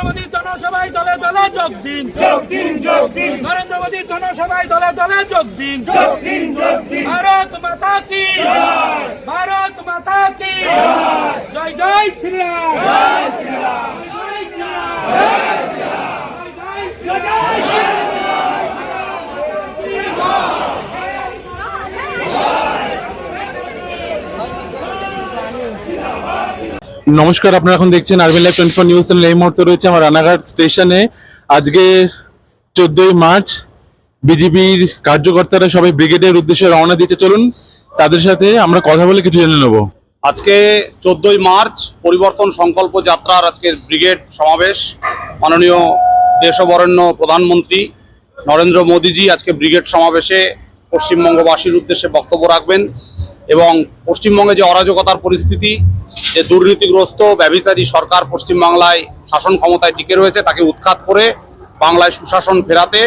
নরেন্দ্র মোদী জনসভায় দলে দলে যোগ দিন, নরেন্দ্র মোদী জনসভায় দলে দলে যোগ দিন। ভারত মাতা কি, ভারত মাতা কি, জয় জয় শ্রীরাম। নমস্কার, আপনারা এখন দেখছেন আরবিএন লাইভ 24 নিউজ চ্যানেল। এই মুহূর্তে রয়েছে আমার রানাঘাট স্টেশনে। আজকে 14ই মার্চ বিজেপির কার্যকর্তারা সবাই ব্রিগেডের উদ্দেশ্যে রওনা দিতে। চলুন তাদের সাথে আমরা কথা বলে কিছু জেনে নেব। আজকে 14ই মার্চ পরিবর্তন সংকল্প যাত্রার আজকের ব্রিগেড সমাবেশ। মাননীয় দেশবরেণ্য প্রধানমন্ত্রী নরেন্দ্র মোদীজি আজকে ব্রিগেড সমাবেশে পশ্চিমবঙ্গবাসীর উদ্দেশ্যে বক্তব্য রাখবেন এবং পশ্চিমবঙ্গে যে অরাজকতার পরিস্থিতি, যে দুর্নীতিগ্রস্ত ব্যভিচারী সরকার পশ্চিমবাংলায় শাসন ক্ষমতায় টিকে রয়েছে, তাকে উৎখাত করে বাংলায় সুশাসন ফেরাতে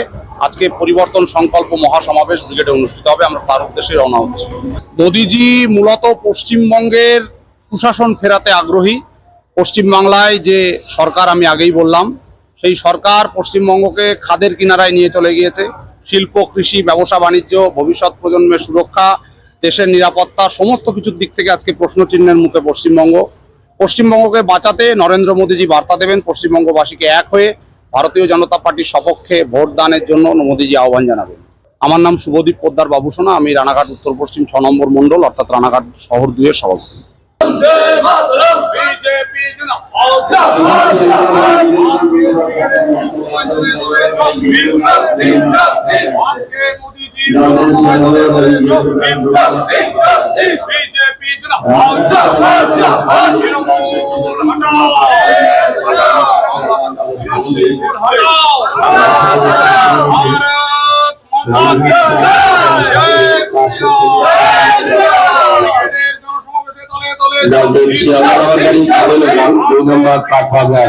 আজকে পরিবর্তন সংকল্প মহাসমাবেশ ব্রিগেডে অনুষ্ঠিত হবে। আমরা তার উদ্দেশ্যে রওনা হচ্ছি। মোদীজি মূলত পশ্চিমবঙ্গের সুশাসন ফেরাতে আগ্রহী। পশ্চিমবাংলায় যে সরকার আমি আগেই বললাম, সেই সরকার পশ্চিমবঙ্গকে খাদের কিনারায় নিয়ে চলে গিয়েছে। শিল্প, কৃষি, ব্যবসা বাণিজ্য, ভবিষ্যৎ প্রজন্মের সুরক্ষা, দেশের নিরাপত্তা, সমস্ত কিছুর দিক থেকে আজকে প্রশ্নচিহ্নের মুখে পশ্চিমবঙ্গ। পশ্চিমবঙ্গকে বাঁচাতে নরেন্দ্র মোদীজি বার্তা দেবেন পশ্চিমবঙ্গবাসীকে এক হয়ে ভারতীয় জনতা পার্টির সপক্ষে ভোট দানের জন্য মোদীজি আহ্বান জানাবেন। আমার নাম শুভদীপ পোদ্দার বাবুসোনা। আমি রানাঘাট উত্তর পশ্চিম 6 নম্বর মণ্ডল অর্থাৎ রানাঘাট শহর 2-এর সভাপতি।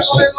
আসে